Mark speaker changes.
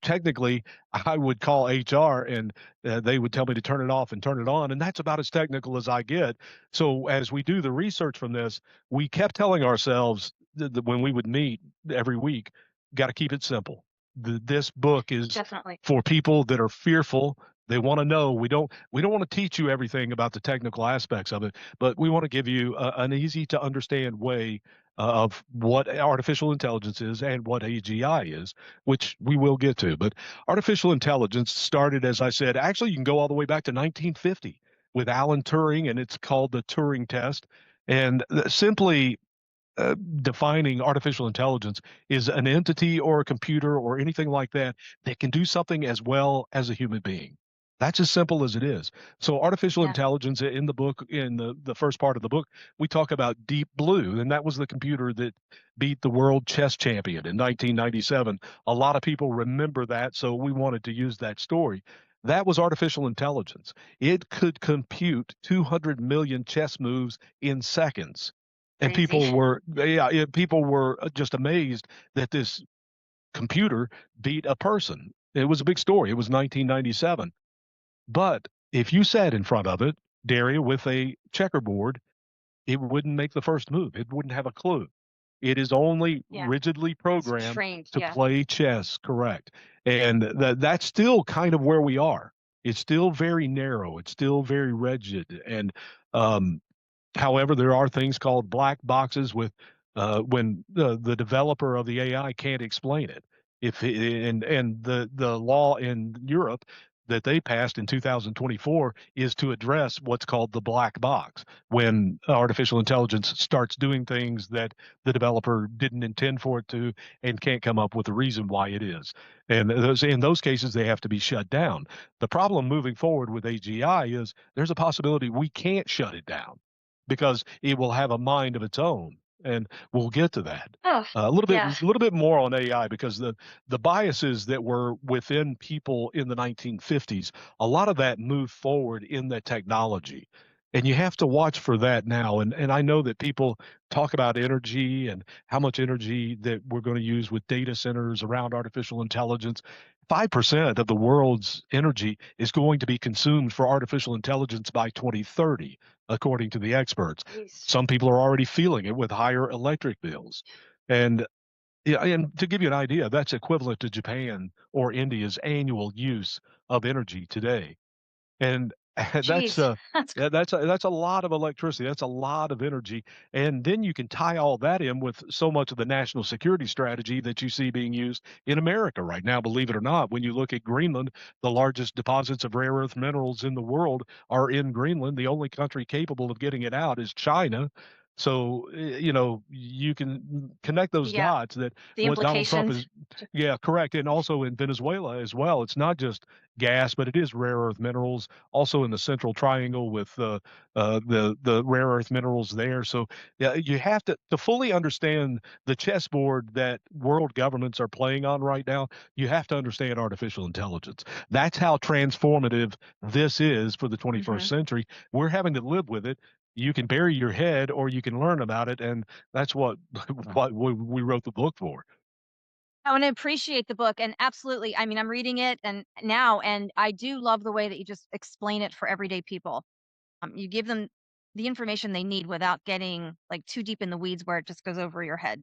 Speaker 1: technically, I would call HR and they would tell me to turn it off and turn it on. And that's about as technical as I get. So as we do the research from this, we kept telling ourselves that when we would meet every week, got to keep it simple. This book is
Speaker 2: Definitely.
Speaker 1: for people that are fearful. They want to know. We don't want to teach you everything about the technical aspects of it, but we want to give you an easy to understand way of what artificial intelligence is and what AGI is, which we will get to. But artificial intelligence started, as I said, actually, you can go all the way back to 1950 with Alan Turing, and it's called the Turing test. And simply defining artificial intelligence is an entity or a computer or anything like that that can do something as well as a human being. That's as simple as it is. So artificial
Speaker 2: Yeah.
Speaker 1: intelligence in the book, in the first part of the book, we talk about Deep Blue, and that was the computer that beat the world chess champion in 1997. A lot of people remember that, so we wanted to use that story. That was artificial intelligence. It could compute 200 million chess moves in seconds. And
Speaker 2: Crazy.
Speaker 1: people were just amazed that this computer beat a person. It was a big story. It was 1997. But if you sat in front of it, Daria, with a checkerboard, it wouldn't make the first move. It wouldn't have a clue. It is only
Speaker 2: Yeah.
Speaker 1: rigidly
Speaker 2: It's
Speaker 1: programmed
Speaker 2: trained.
Speaker 1: to
Speaker 2: Yeah.
Speaker 1: play chess, correct? And that's still kind of where we are. It's still very narrow. It's still very rigid. And um, however, there are things called black boxes with when the developer of the AI can't explain it. If and the law in Europe that they passed in 2024 is to address what's called the black box when artificial intelligence starts doing things that the developer didn't intend for it to and can't come up with a reason why it is. And in those cases, they have to be shut down. The problem moving forward with AGI is there's a possibility we can't shut it down because it will have a mind of its own, and we'll get to that.
Speaker 2: Oh, yeah.
Speaker 1: A little bit more on AI because the biases that were within people in the 1950s, a lot of that moved forward in the technology. And you have to watch for that now. And I know that people talk about energy and how much energy that we're going to use with data centers around artificial intelligence. 5% of the world's energy is going to be consumed for artificial intelligence by 2030, according to the experts.
Speaker 2: Jeez.
Speaker 1: Some people are already feeling it with higher electric bills. And yeah, and to give you an idea, that's equivalent to Japan or India's annual use of energy today. And that's
Speaker 2: Jeez. That's
Speaker 1: that's a lot of electricity. That's a lot of energy. And then you can tie all that in with so much of the national security strategy that you see being used in America right now, believe it or not. When you look at Greenland, the largest deposits of rare earth minerals in the world are in Greenland. The only country capable of getting it out is China. So, you can connect those
Speaker 2: yeah.
Speaker 1: dots that
Speaker 2: The
Speaker 1: what Donald Trump
Speaker 2: implications.
Speaker 1: is, yeah, correct. And also in Venezuela as well. It's not just gas, but it is rare earth minerals. Also in the Central Triangle with the rare earth minerals there. So yeah, you have to fully understand the chessboard that world governments are playing on right now. You have to understand artificial intelligence. That's how transformative this is for the 21st
Speaker 2: Hmm.
Speaker 1: century. We're having to live with it. You can bury your head or you can learn about it, and that's what what we wrote the book for.
Speaker 2: I want to appreciate the book, and absolutely. I mean, I'm reading it and now, and I do love the way that you just explain it for everyday people. You give them the information they need without getting like too deep in the weeds where it just goes over your head.